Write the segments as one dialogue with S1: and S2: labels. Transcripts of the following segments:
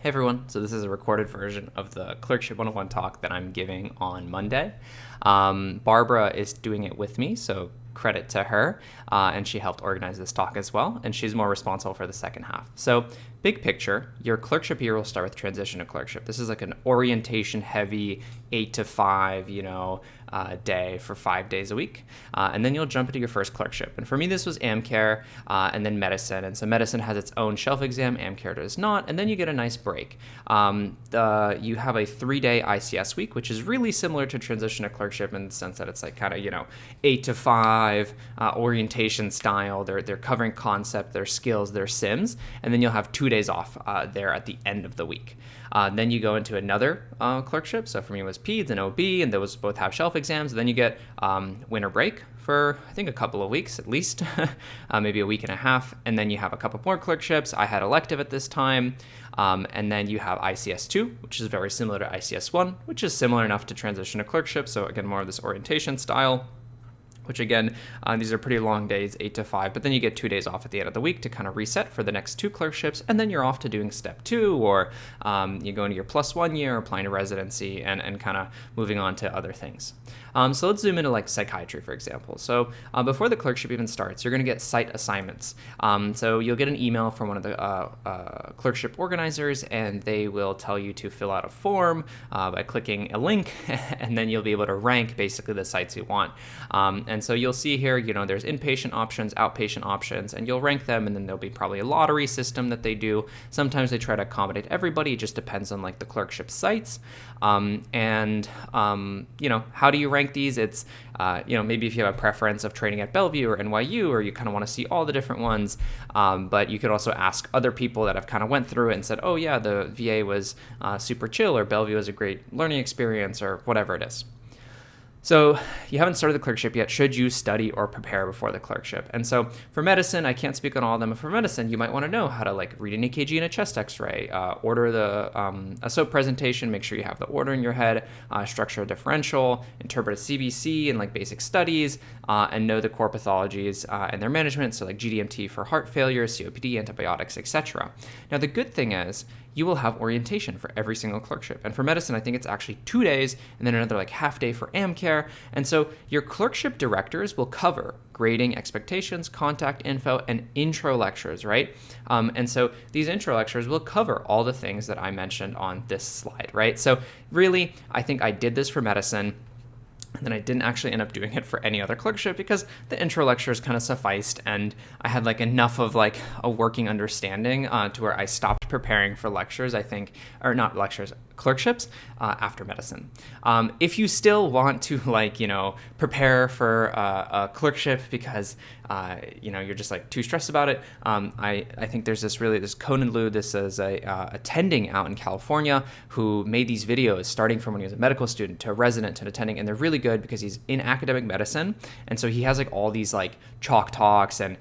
S1: Hey everyone, so this is a recorded version of the Clerkship 101 talk that I'm giving on Monday. Barbara is doing it with me, so credit to her, and she helped organize this talk as well, and she's more responsible for the second half. So big picture, your clerkship year will start with transition to clerkship. This is like an orientation heavy 8 to 5, day for 5 days a week. And then you'll jump into your first clerkship. And for me, this was AmCare and then medicine. And so medicine has its own shelf exam, AmCare does not. And then you get a nice break. You have a 3-day ICS week, which is really similar to transition to clerkship in the sense that it's like kind of, 8 to 5 orientation style. They're covering concept, their skills, their sims. And then you'll have 2 days off there at the end of the week. Then you go into another clerkship. So for me, it was PEDS and OB, and those both have shelf exams. And then you get winter break for, I think, a couple of weeks at least, maybe a week and a half. And then you have a couple more clerkships. I had elective at this time. And then you have ICS2, which is very similar to ICS1, which is similar enough to transition to clerkship. So again, more of this orientation style. Which again, these are pretty long days, 8 to 5, but then you get 2 days off at the end of the week to kind of reset for the next 2 clerkships, and then you're off to doing step 2, or you go into your +1 year, applying to residency, and kind of moving on to other things. So let's zoom into like psychiatry, for example. So before the clerkship even starts, you're going to get site assignments. So you'll get an email from one of the clerkship organizers, and they will tell you to fill out a form by clicking a link, and then you'll be able to rank basically the sites you want. And so you'll see here, there's inpatient options, outpatient options, and you'll rank them, and then there'll be probably a lottery system that they do. Sometimes they try to accommodate everybody. It just depends on like the clerkship sites. How do you rank these? It's, maybe if you have a preference of training at Bellevue or NYU, or you kind of want to see all the different ones, but you could also ask other people that have kind of went through it and said, oh yeah, the VA was super chill, or Bellevue was a great learning experience, or whatever it is. So you haven't started the clerkship yet. Should you study or prepare before the clerkship? And so for medicine, I can't speak on all of them, but for medicine, you might want to know how to like read an EKG and a chest x-ray, order a SOAP presentation, make sure you have the order in your head, structure a differential, interpret a CBC and like basic studies, and know the core pathologies and their management. So like GDMT for heart failure, COPD, antibiotics, etc. Now the good thing is, you will have orientation for every single clerkship. And for medicine, I think it's actually 2 days and then another like half day for AmCare. And so your clerkship directors will cover grading expectations, contact info, and intro lectures, right? And so these intro lectures will cover all the things that I mentioned on this slide, right? So really, I think I did this for medicine. And then I didn't actually end up doing it for any other clerkship because the intro lectures kind of sufficed, and I had like enough of like a working understanding to where I stopped preparing for lectures, I think, or not lectures, clerkships after medicine. If you still want to prepare for a clerkship because you're just like too stressed about it, I think there's this Conan Liu. This is a attending out in California who made these videos starting from when he was a medical student to a resident to an attending, and they're really good because he's in academic medicine, and so he has like all these like chalk talks, and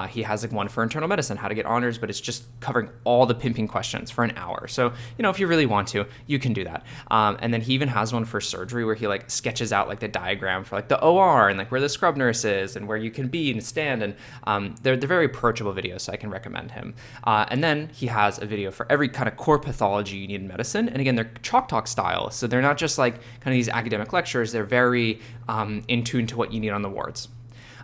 S1: he has like one for internal medicine, how to get honors, but it's just covering all the pimping questions for an hour. So if you really want to, you can do that. And then he even has one for surgery where he like sketches out like the diagram for like the OR and like where the scrub nurse is and where you can be and stand. And they're very approachable videos, so I can recommend him. And then he has a video for every kind of core pathology you need in medicine. And again, they're chalk talk style. So they're not just like kind of these academic lectures. They're very in tune to what you need on the wards.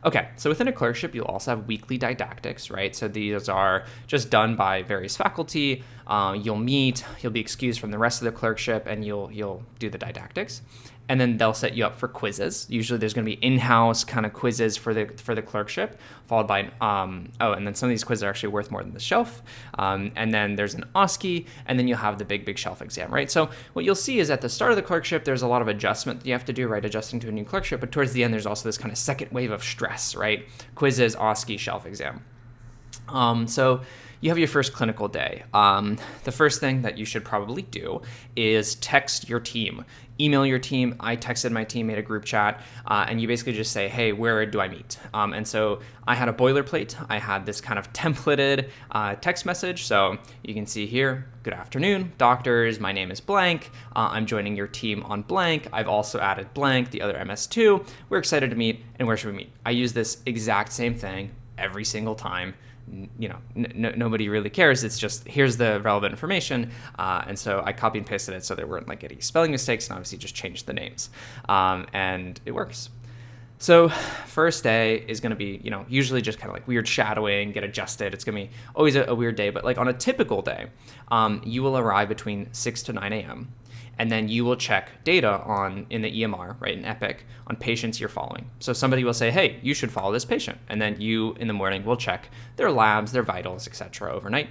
S1: Okay, so within a clerkship, you'll also have weekly didactics, right? So these are just done by various faculty. You'll meet, you'll be excused from the rest of the clerkship, and you'll do the didactics. And then they'll set you up for quizzes. Usually there's going to be in-house kind of quizzes for the clerkship, followed by and then some of these quizzes are actually worth more than the shelf. And then there's an OSCE, and then you'll have the big shelf exam, right? So what you'll see is at the start of the clerkship, there's a lot of adjustment that you have to do, right? Adjusting to a new clerkship, but towards the end, there's also this kind of second wave of stress, right? Quizzes, OSCE, shelf exam. So you have your first clinical day. The first thing that you should probably do is text your team. Email your team. I texted my team, made a group chat, and you basically just say, hey, where do I meet? And so I had a boilerplate. I had this kind of templated text message. So you can see here, good afternoon, doctors. My name is blank. I'm joining your team on blank. I've also added blank, the other MS2. We're excited to meet, and where should we meet? I use this exact same thing every single time nobody really cares. It's just, here's the relevant information. And so I copy and pasted it so there weren't like any spelling mistakes, and obviously just changed the names. And it works. So first day is going to be, usually just kind of like weird shadowing, get adjusted. It's going to be always a weird day. But like on a typical day, you will arrive between 6 to 9 a.m. And then you will check data in the EMR, right, in Epic, on patients you're following. So somebody will say, hey, you should follow this patient. And then you, in the morning, will check their labs, their vitals, etc. overnight.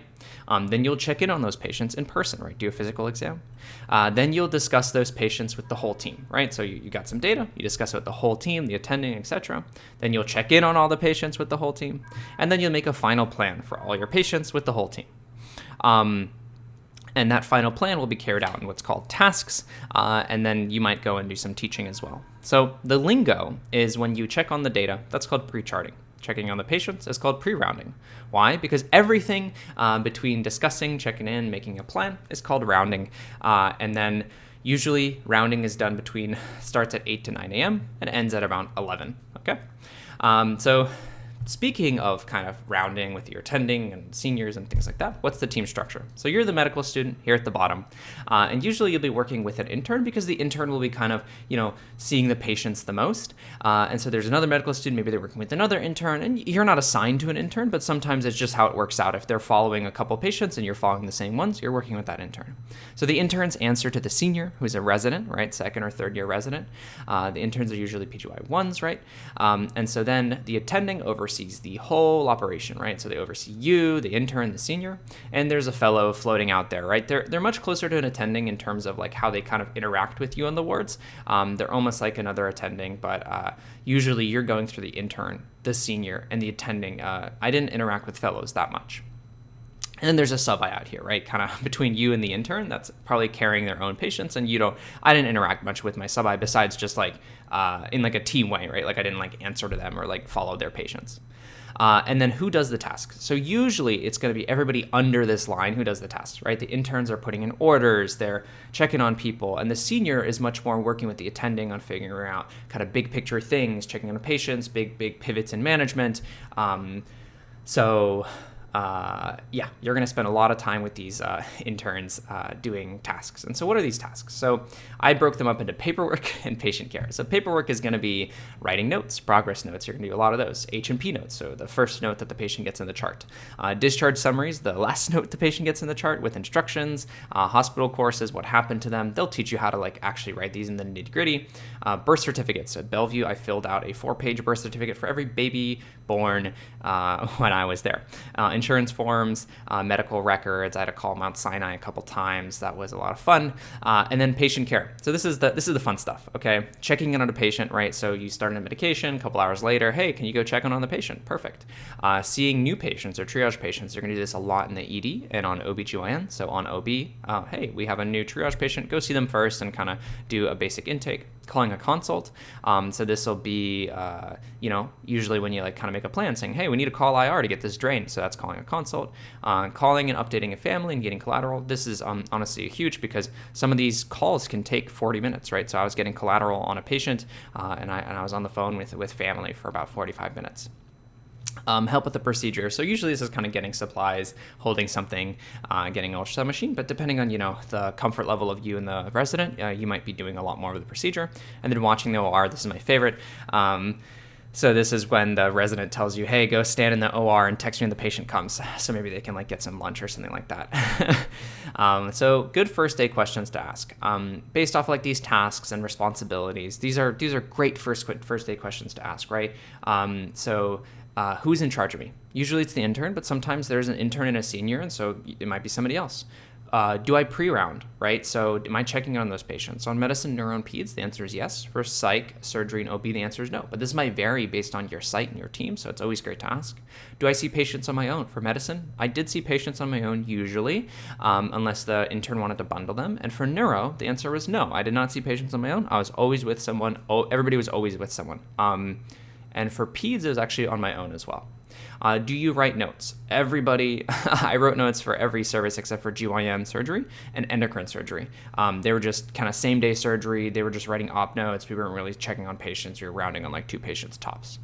S1: Then you'll check in on those patients in person, right, do a physical exam. Then you'll discuss those patients with the whole team, right? So you got some data, you discuss it with the whole team, the attending, etc. Then you'll check in on all the patients with the whole team. And then you'll make a final plan for all your patients with the whole team. And that final plan will be carried out in what's called tasks, and then you might go and do some teaching as well. So the lingo is when you check on the data, that's called pre-charting. Checking on the patients is called pre-rounding. Why? Because everything between discussing, checking in, making a plan is called rounding. And then usually rounding is done starts at 8 to 9 a.m. and ends at around 11, okay? So speaking of kind of rounding with your attending and seniors and things like that, what's the team structure? So you're the medical student here at the bottom, and usually you'll be working with an intern because the intern will be kind of, seeing the patients the most. And so there's another medical student, maybe they're working with another intern, and you're not assigned to an intern, but sometimes it's just how it works out. If they're following a couple patients and you're following the same ones, you're working with that intern. So the interns answer to the senior, who's a resident, right, second or third year resident. The interns are usually PGY 1s, right? And so then the attending oversees the whole operation, right? So they oversee you, the intern, the senior, and there's a fellow floating out there, right? They're much closer to an attending in terms of like how they kind of interact with you on the wards. They're almost like another attending, but usually you're going through the intern, the senior, and the attending. I didn't interact with fellows that much. And then there's a sub-I out here, right? Kind of between you and the intern that's probably carrying their own patients. And I didn't interact much with my sub-I besides just like in like a team way, right? Like I didn't like answer to them or like follow their patients. And then who does the tasks? So usually it's going to be everybody under this line who does the tasks, right? The interns are putting in orders, they're checking on people, and the senior is much more working with the attending on figuring out kind of big picture things, checking on patients, big pivots in management. You're going to spend a lot of time with these interns doing tasks. And so what are these tasks? So I broke them up into paperwork and patient care. So paperwork is going to be writing notes, progress notes. You're going to do a lot of those. H&P notes, so the first note that the patient gets in the chart. Discharge summaries, the last note the patient gets in the chart with instructions, hospital courses, what happened to them. They'll teach you how to like actually write these in the nitty gritty. Birth certificates. At Bellevue, I filled out a 4-page birth certificate for every baby born when I was there. Insurance forms, medical records. I had to call Mount Sinai a couple times. That was a lot of fun. And then patient care. So this is the fun stuff. Okay, checking in on a patient, right? So you start on a medication. A couple hours later, hey, can you go check in on the patient? Perfect. Seeing new patients or triage patients. You're going to do this a lot in the ED and on OB/GYN. So on OB, hey, we have a new triage patient. Go see them first and kind of do a basic intake. Calling a consult. So this will be, usually when you like kind of make a plan saying, hey, we need to call IR to get this drained. So that's calling a consult. Calling and updating a family and getting collateral. This is honestly huge because some of these calls can take 40 minutes, right? So I was getting collateral on a patient and I was on the phone with family for about 45 minutes. Help with the procedure. So usually this is kind of getting supplies, holding something, getting an ultrasound machine, but depending on, the comfort level of you and the resident, you might be doing a lot more of the procedure. And then watching the OR, this is my favorite. So this is when the resident tells you, hey, go stand in the OR and text me when the patient comes. So maybe they can like get some lunch or something like that. So good first day questions to ask. Based off like these tasks and responsibilities, these are great first day questions to ask, right? Who's in charge of me? Usually it's the intern, but sometimes there's an intern and a senior, and so it might be somebody else. Do I pre-round, right? So am I checking on those patients? On medicine, neuro, and peds, the answer is yes. For psych, surgery, and OB, the answer is no. But this might vary based on your site and your team, so it's always great to ask. Do I see patients on my own? For medicine, I did see patients on my own usually, unless the intern wanted to bundle them. And for neuro, the answer was no. I did not see patients on my own. I was always with someone. Everybody was always with someone. And for peds, it was actually on my own as well. Do you write notes? Everybody, I wrote notes for every service except for GYN surgery and endocrine surgery. They were just kind of same day surgery. They were just writing op notes. We weren't really checking on patients. We were rounding on like 2 patients tops.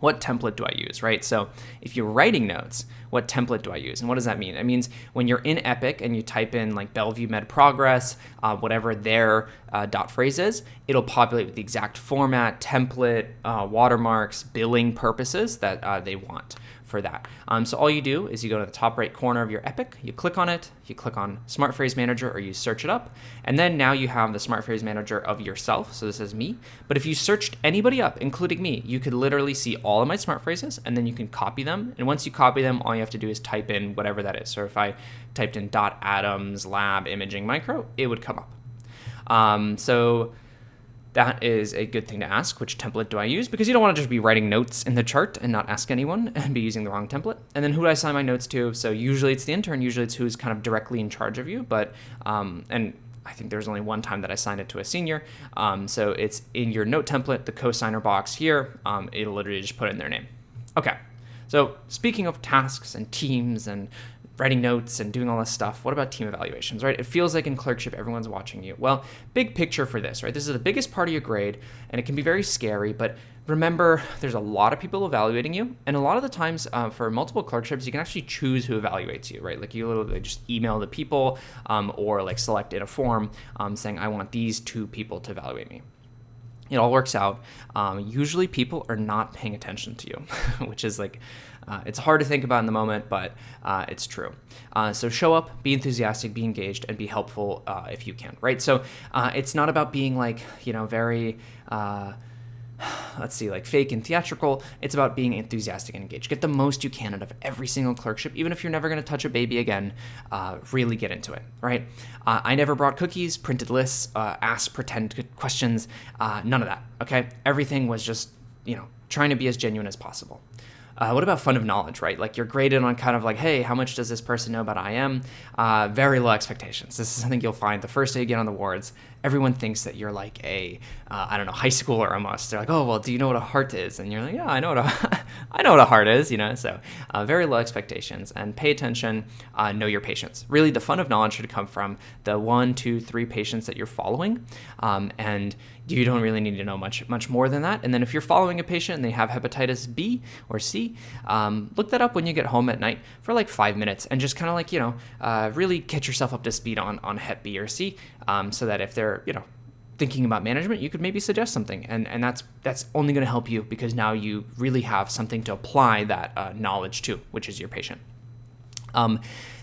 S1: what template do I use, right? So if you're writing notes, what template do I use? And what does that mean? It means when you're in Epic and you type in like Bellevue Med Progress, whatever their dot phrase is, it'll populate with the exact format, template, watermarks, billing purposes that they want for that. So all you do is you go to the top right corner of your Epic, you click on it, you click on Smart Phrase Manager, or you search it up, and then now you have the Smart Phrase Manager of yourself. So this is me. But if you searched anybody up, including me, you could literally see all of my smart phrases, and then you can copy them. And once you copy them, all you have to do is type in whatever that is. So if I typed in .atoms lab imaging micro, it would come up. So that is a good thing to ask. Which template do I use? Because you don't want to just be writing notes in the chart and not ask anyone and be using the wrong template. And then who do I assign my notes to? So usually it's the intern. Usually it's who's kind of directly in charge of you. But and I think there's only one time that I signed it to a senior. So it's in your note template, the co-signer box here. It'll literally just put in their name. Okay. So speaking of tasks and teams and writing notes and doing all this stuff, what about team evaluations, right? It feels like in clerkship, everyone's watching you. Well, big picture for this, right? This is the biggest part of your grade, and it can be very scary, but remember, there's a lot of people evaluating you, and a lot of the times for multiple clerkships, you can actually choose who evaluates you, right? Like you literally just email the people or like select in a form saying, I want these 2 people to evaluate me. It all works out. Usually people are not paying attention to you, which is like, it's hard to think about in the moment, but it's true. So show up, be enthusiastic, be engaged, and be helpful if you can, right? So it's not about being like, very, like fake and theatrical. It's about being enthusiastic and engaged. Get the most you can out of every single clerkship, even if you're never going to touch a baby again, really get into it, right? I never brought cookies, printed lists, asked pretend questions, none of that, okay? Everything was just, trying to be as genuine as possible. What about fund of knowledge, right? Like you're graded on kind of like, hey, how much does this person know about IM? Very low expectations. This is something you'll find the first day you get on the wards. Everyone thinks that you're like a, high schooler almost. They're like, oh, well, do you know what a heart is? And you're like, yeah, I know what a heart is, So very low expectations, and pay attention, know your patients. Really, the fund of knowledge should come from the 1, 2, 3 patients that you're following, and you don't really need to know much more than that. And then if you're following a patient and they have hepatitis B or C, look that up when you get home at night for like 5 minutes and just kind of like, really get yourself up to speed on Hep B or C, so that if they're, thinking about management, you could maybe suggest something. And that's only going to help you because now you really have something to apply that knowledge to, which is your patient.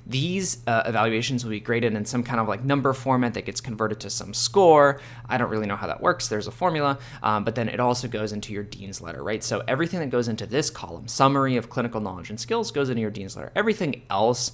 S1: These evaluations will be graded in some kind of like number format that gets converted to some score. I don't really know how that works. There's a formula, but then it also goes into your dean's letter, right? So everything that goes into this column, summary of clinical knowledge and skills, goes into your dean's letter. Everything else,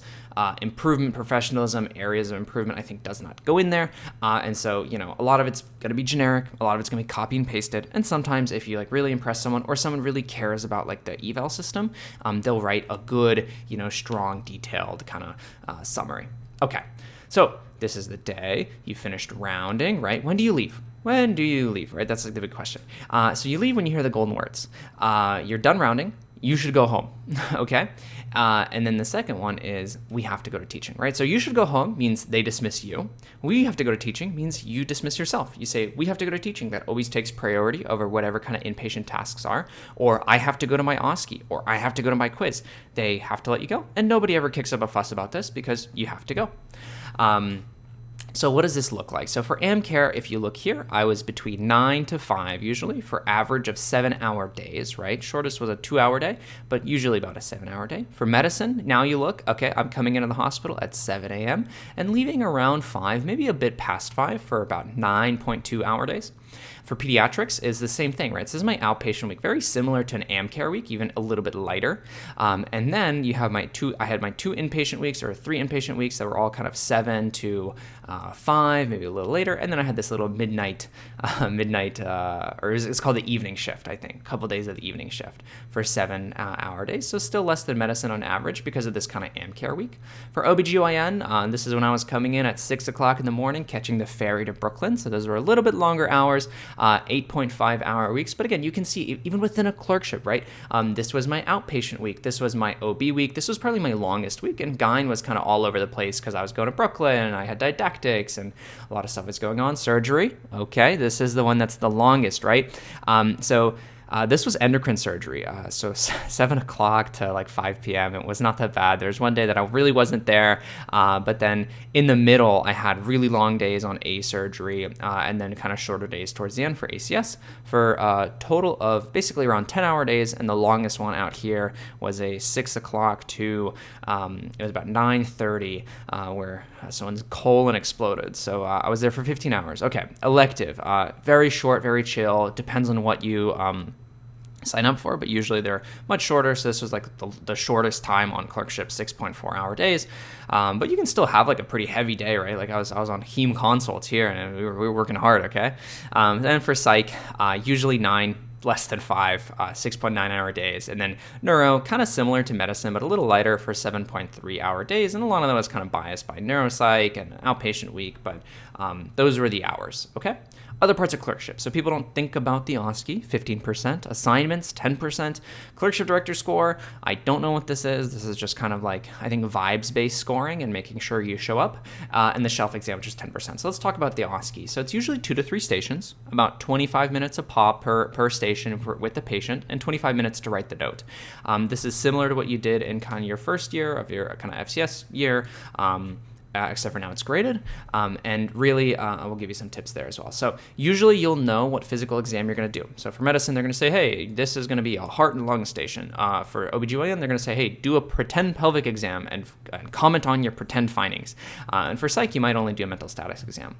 S1: improvement, professionalism, areas of improvement, I think does not go in there. And so, a lot of it's going to be generic. A lot of it's going to be copy and pasted. And sometimes if you like really impress someone or someone really cares about like the eval system, they'll write a good, strong, detailed kind of summary. Okay, so this is the day you finished rounding, right? When do you leave? When do you leave, right? That's like the big question. So you leave when you hear the golden words. You're done rounding. You should go home, okay? And then the second one is we have to go to teaching, right? So you should go home means they dismiss you. We have to go to teaching means you dismiss yourself. You say, we have to go to teaching. That always takes priority over whatever kind of inpatient tasks are. Or I have to go to my OSCE, or I have to go to my quiz. They have to let you go. And nobody ever kicks up a fuss about this because you have to go. So what does this look like? So for AmCare, if you look here, I was between 9 to 5 usually for average of 7-hour days, right? Shortest was a 2-hour day, but usually about a 7-hour day. For medicine, now you look, okay, I'm coming into the hospital at 7 a.m. and leaving around 5, maybe a bit past 5 for about 9.2-hour days. For pediatrics is the same thing, right? So this is my outpatient week, very similar to an AmCare week, even a little bit lighter. And then you have I had my 2 inpatient weeks or 3 inpatient weeks that were all kind of 7 to 5, maybe a little later. And then I had this little midnight, or it's called the evening shift, I think, a couple days of the evening shift for 7-hour days. So still less than medicine on average because of this kind of AmCare week. For OBGYN, this is when I was coming in at 6 o'clock in the morning, catching the ferry to Brooklyn. So those were a little bit longer hours. 8.5-hour weeks. But again, you can see even within a clerkship, right? This was my outpatient week. This was my OB week. This was probably my longest week. And Gyne was kind of all over the place because I was going to Brooklyn and I had didactics and a lot of stuff was going on. Surgery. Okay, this is the one that's the longest, right? So This was endocrine surgery, so 7 o'clock to like 5 p.m. It was not that bad. There's one day that I really wasn't there, but then in the middle, I had really long days on A surgery, and then kind of shorter days towards the end for ACS, for a total of basically around 10-hour days, and the longest one out here was a 6 o'clock to, it was about 9:30, where someone's colon exploded. So I was there for 15 hours. Okay, elective, very short, very chill, depends on what you sign up for, but usually they're much shorter. So this was like the shortest time on Clerkship, 6.4 hour days. But you can still have like a pretty heavy day, right? Like I was on heme consults here, and we were working hard. Okay. Then for psych, usually 9, less than 5, 6.9 hour days. And then neuro, kind of similar to medicine, but a little lighter for 7.3 hour days. And a lot of that was kind of biased by neuropsych and outpatient week, but those were the hours. Okay. Other parts of Clerkship. So people don't think about the OSCE, 15%, assignments, 10%, Clerkship director score. I don't know what this is. This is just kind of like, I think, vibes-based scoring and making sure you show up, and the shelf exam, which is 10%. So let's talk about the OSCE. So it's usually 2 to 3 stations, about 25 minutes a pop per station with the patient, and 25 minutes to write the note. This is similar to what you did in kind of your first year of your kind of FCS year, except for now it's graded, and really I will give you some tips there as well. So usually you'll know what physical exam you're going to do. So for medicine, they're going to say, hey, this is going to be a heart and lung station. For OBGYN, they're going to say, hey, do a pretend pelvic exam and comment on your pretend findings. And for psych, you might only do a mental status exam.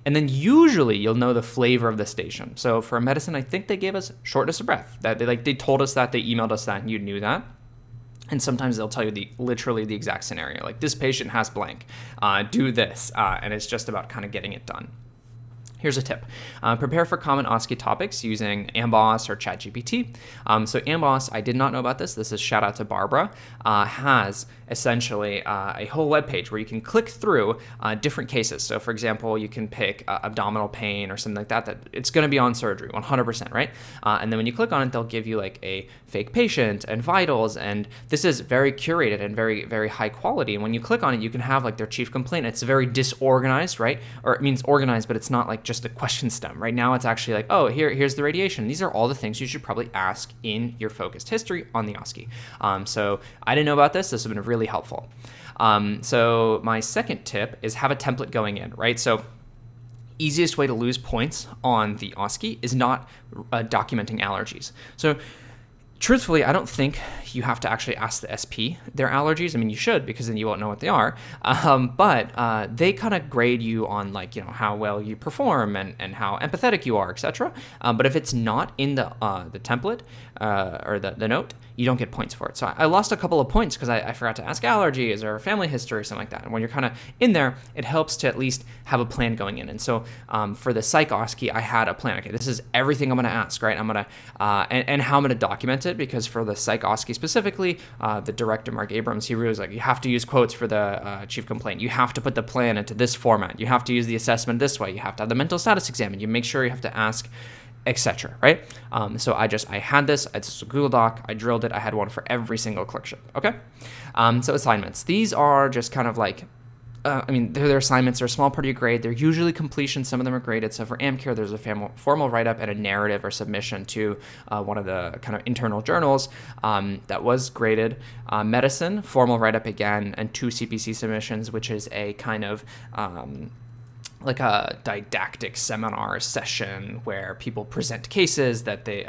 S1: And then usually you'll know the flavor of the station. So for medicine, I think they gave us shortness of breath. That they told us that, they emailed us that, and you knew that. And sometimes they'll tell you literally the exact scenario, like this patient has blank, do this, and it's just about kind of getting it done. Here's a tip. Prepare for common OSCE topics using Amboss or ChatGPT. So Amboss, I did not know about this. This is shout out to Barbara, has essentially a whole web page where you can click through different cases. So for example, you can pick abdominal pain or something like that it's going to be on surgery, 100%, right? And then when you click on it, they'll give you like a fake patient and vitals. And this is very curated and very, very high quality. And when you click on it, you can have like their chief complaint. It's very disorganized, right? Or it means organized, but it's not like just a question stem. Right now, it's actually like, oh, here's the radiation. These are all the things you should probably ask in your focused history on the OSCE. So I didn't know about this. This has been really helpful. So my second tip is have a template going in, right? So easiest way to lose points on the OSCE is not documenting allergies. So truthfully, I don't think you have to actually ask the SP their allergies. I mean, you should, because then you won't know what they are. But they kind of grade you on like, how well you perform and how empathetic you are, etc. But if it's not in the template or the note, you don't get points for it. So I lost a couple of points because I forgot to ask allergies or family history or something like that. And when you're kind of in there, it helps to at least have a plan going in. And so for the psych OSCE, I had a plan. Okay, this is everything I'm going to ask, right? I'm going to, and how I'm going to document it, because for the psych OSCE specifically, the director, Mark Abrams, he really was like, you have to use quotes for the chief complaint. You have to put the plan into this format. You have to use the assessment this way. You have to have the mental status exam, and you make sure you have to ask, etc. Right? So I had this. It's a Google Doc. I drilled it. I had one for every single Clerkship. Okay. So assignments. These are just kind of like, their assignments are a small part of your grade. They're usually completion. Some of them are graded. So for AmCare, there's a formal write-up and a narrative or submission to one of the kind of internal journals that was graded. Medicine, formal write-up again, and 2 CPC submissions, which is a kind of like a didactic seminar session where people present cases that they,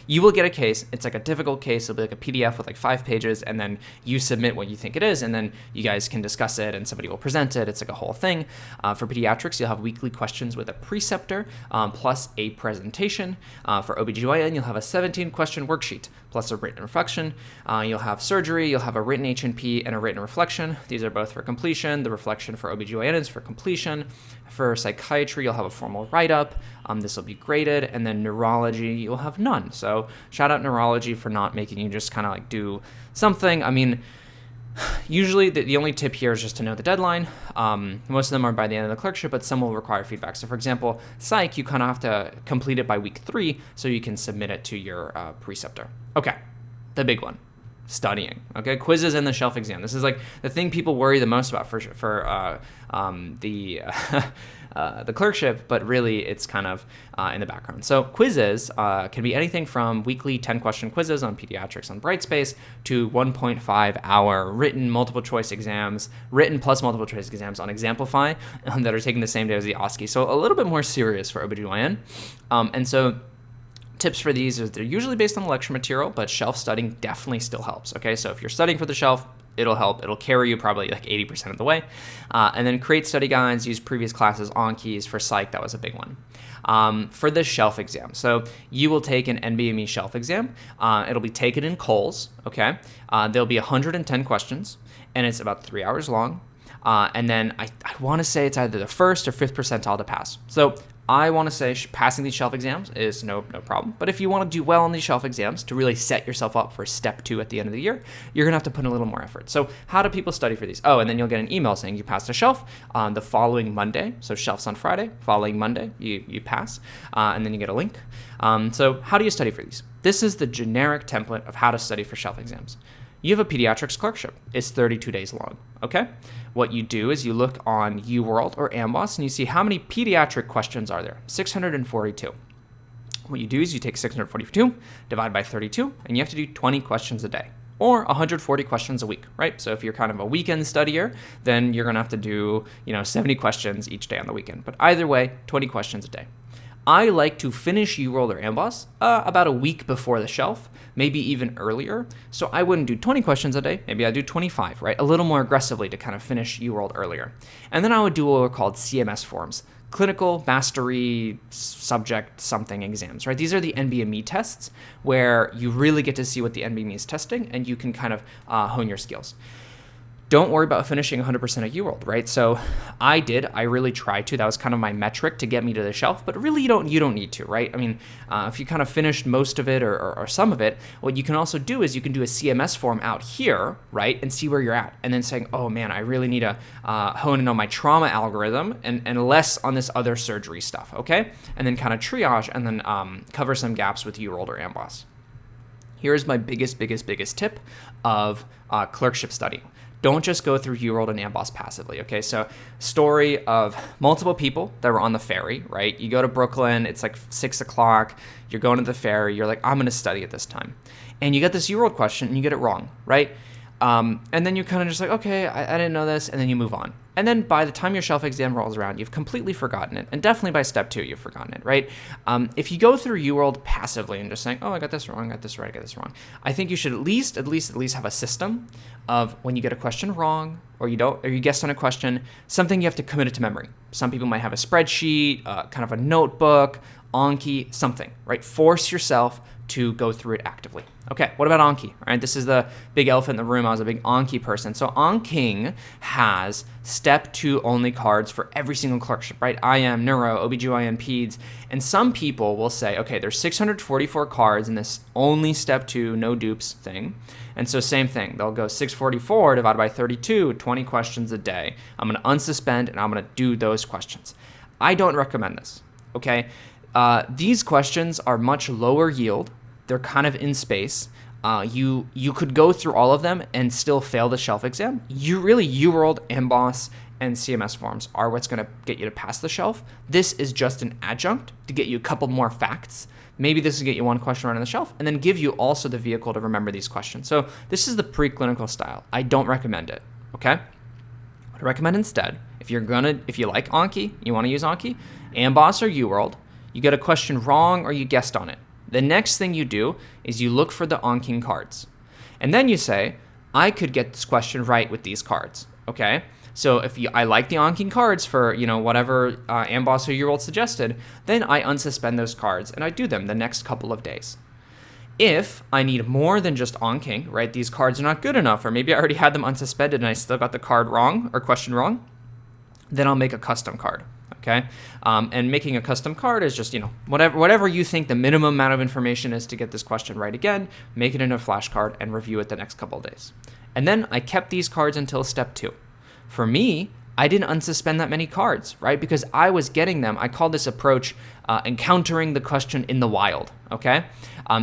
S1: you will get a case. It's like a difficult case. It'll be like a PDF with like 5 pages, and then you submit what you think it is, and then you guys can discuss it, and somebody will present it. It's like a whole thing. For pediatrics, you'll have weekly questions with a preceptor plus a presentation. For OBGYN, you'll have a 17-question worksheet plus a written reflection. You'll have surgery, you'll have a written H&P and a written reflection. These are both for completion. The reflection for OBGYN is for completion. For psychiatry, you'll have a formal write-up. This will be graded. And then neurology, you'll have none. So shout out neurology for not making you just kind of like do something. I mean, usually the only tip here is just to know the deadline. Most of them are by the end of the Clerkship, but some will require feedback. So for example, psych, you kind of have to complete it by week 3 so you can submit it to your preceptor. Okay, the big one. studying. Okay, quizzes and the shelf exam. This is like the thing people worry the most about for the clerkship, but really it's kind of in the background. So quizzes can be anything from weekly 10-question quizzes on pediatrics on Brightspace to 1.5-hour written multiple choice exams, written plus multiple choice exams on Exemplify that are taken the same day as the OSCE. So a little bit more serious for OBGYN. And so tips for these is they're usually based on the lecture material, but shelf studying definitely still helps. Okay, so if you're studying for the shelf, it'll help. It'll carry you probably like 80% of the way. And then create study guides, use previous classes on keys for psych. That was a big one. For the shelf exam, so you will take an NBME shelf exam. It'll be taken in Coles. Okay, there'll be 110 questions, and it's about 3 hours long. And then I want to say it's either the first or fifth percentile to pass. So I want to say passing these shelf exams is no problem. But if you want to do well on these shelf exams to really set yourself up for step 2 at the end of the year, you're going to have to put in a little more effort. So how do people study for these? Oh, and then you'll get an email saying you passed a shelf on the following Monday. So shelf's on Friday, following Monday, you pass, and then you get a link. So how do you study for these? This is the generic template of how to study for shelf exams. You have a pediatrics clerkship. It's 32 days long, okay? What you do is you look on UWorld or AMBOSS and you see how many pediatric questions are there. 642. What you do is you take 642, divide by 32, and you have to do 20 questions a day, or 140 questions a week, right? So if you're kind of a weekend studier, then you're gonna have to do 70 questions each day on the weekend. But either way, 20 questions a day. I like to finish UWorld or AMBOSS about a week before the shelf, maybe even earlier. So I wouldn't do 20 questions a day. Maybe I'd do 25, right? A little more aggressively to kind of finish UWorld earlier. And then I would do what are called CMS forms, clinical mastery subject something exams, right? These are the NBME tests where you really get to see what the NBME is testing and you can kind of hone your skills. Don't worry about finishing 100% of UWorld, right? So I really tried to. That was kind of my metric to get me to the shelf, but really you don't need to, right? I mean, if you kind of finished most of it or some of it, what you can also do is you can do a CMS form out here, right? And see where you're at. And then saying, oh man, I really need to hone in on my trauma algorithm and less on this other surgery stuff, okay? And then kind of triage and then cover some gaps with UWorld or AMBOSS. Here's my biggest tip of clerkship studying. Don't just go through UWorld and AMBOSS passively, okay? So story of multiple people that were on the ferry, right? You go to Brooklyn, it's like 6 o'clock, you're going to the ferry, you're like, I'm gonna study at this time. And you get this UWorld question and you get it wrong, right? And then you're kind of just like, okay, I didn't know this, and then you move on. And then by the time your shelf exam rolls around, you've completely forgotten it. And definitely by step 2, you've forgotten it, right? If you go through UWorld passively and just saying, oh, I got this wrong, I got this right, I got this wrong, I think you should at least have a system of when you get a question wrong or you guessed on a question, something you have to commit it to memory. Some people might have a spreadsheet, kind of a notebook, Anki, something, right? Force yourself to go through it actively. Okay, what about Anki? All right, this is the big elephant in the room. I was a big Anki person. So Anking has step 2 only cards for every single clerkship, right? IM, Neuro, OBGYN, Peds. And some people will say, okay, there's 644 cards in this only step 2, no dupes thing. And so same thing, they'll go 644 divided by 32, 20 questions a day. I'm gonna unsuspend and I'm gonna do those questions. I don't recommend this, okay? These questions are much lower yield. They're kind of in space. You could go through all of them and still fail the shelf exam. UWorld, AMBOSS, and CMS forms are what's going to get you to pass the shelf. This is just an adjunct to get you a couple more facts. Maybe this will get you one question right on the shelf and then give you also the vehicle to remember these questions. So this is the preclinical style. I don't recommend it, okay? What I recommend instead, if you like Anki, you want to use Anki, AMBOSS or UWorld, you get a question wrong or you guessed on it. The next thing you do is you look for the Anking cards. And then you say, I could get this question right with these cards, okay? So if I like the Anking cards for, whatever AMBOSS or UWorld suggested, then I unsuspend those cards and I do them the next couple of days. If I need more than just Anking, right, these cards are not good enough, or maybe I already had them unsuspended and I still got the card wrong or question wrong, then I'll make a custom card. Okay, and making a custom card is just, whatever you think the minimum amount of information is to get this question right again, make it in a flashcard and review it the next couple of days. And then I kept these cards until step 2. For me, I didn't unsuspend that many cards, right? Because I was getting them. I call this approach encountering the question in the wild, okay?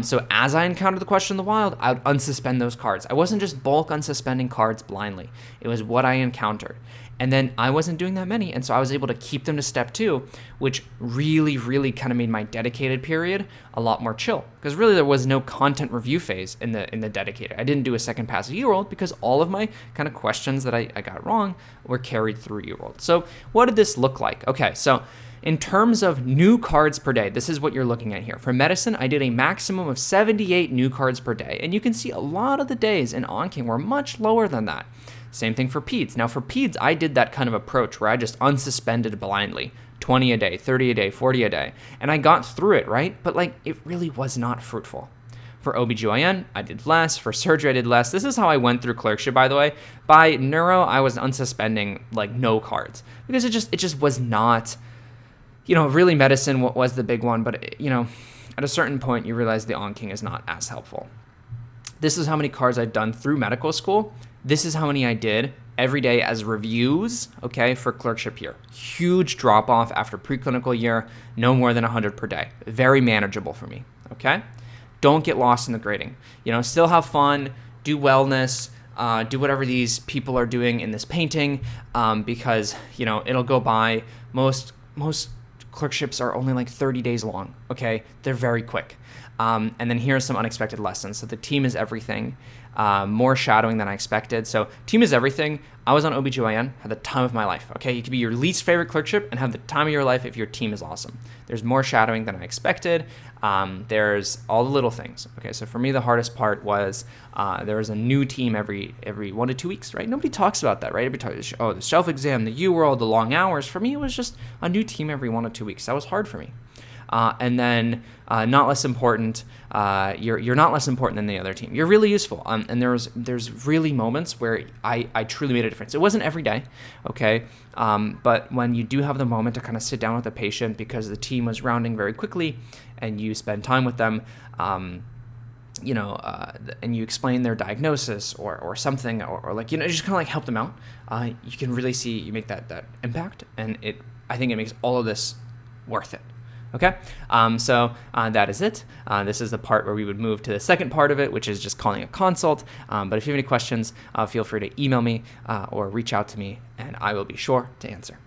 S1: So as I encountered the question in the wild, I would unsuspend those cards. I wasn't just bulk unsuspending cards blindly. It was what I encountered. And then I wasn't doing that many, and so I was able to keep them to step 2, which really, really kind of made my dedicated period a lot more chill. Because really there was no content review phase in the dedicated. I didn't do a second pass of U-World because all of my kind of questions that I got wrong were carried through U-World. So what did this look like? Okay, so in terms of new cards per day, this is what you're looking at here. For medicine, I did a maximum of 78 new cards per day, and you can see a lot of the days in OnKing were much lower than that. Same thing for peds. Now for peds, I did that kind of approach where I just unsuspended blindly, 20 a day, 30 a day, 40 a day, and I got through it, right? But like, it really was not fruitful. For OBGYN, I did less. For surgery, I did less. This is how I went through clerkship, by the way. By neuro, I was unsuspending like no cards because it just was not, really medicine was the big one. But, at a certain point, you realize the OnKing is not as helpful. This is how many cards I've done through medical school. This is how many I did every day as reviews, okay, for clerkship year. Huge drop off after preclinical year, no more than 100 per day. Very manageable for me, okay? Don't get lost in the grading. Still have fun, do wellness, do whatever these people are doing in this painting, because, it'll go by. Most clerkships are only like 30 days long, okay? They're very quick. And then here are some unexpected lessons. So the team is everything. More shadowing than I expected. So team is everything. I was on OBGYN, had the time of my life. Okay, you could be your least favorite clerkship and have the time of your life if your team is awesome. There's more shadowing than I expected. There's all the little things. Okay, so for me the hardest part was there was a new team every 1 to 2 weeks, right? Nobody talks about that, right? Everybody talks, the shelf exam, the U-World, the long hours. For me, it was just a new team every 1 to 2 weeks. That was hard for me. And then not less important, you're not less important than the other team. You're really useful. And there's really moments where I truly made a difference. It wasn't every day, okay? But when you do have the moment to kind of sit down with the patient because the team was rounding very quickly and you spend time with them, and you explain their diagnosis or something, or like, just kind of like help them out, you can really see you make that impact. And I think it makes all of this worth it. Okay, so that is it. This is the part where we would move to the second part of it, which is just calling a consult. But if you have any questions, feel free to email me or reach out to me, and I will be sure to answer.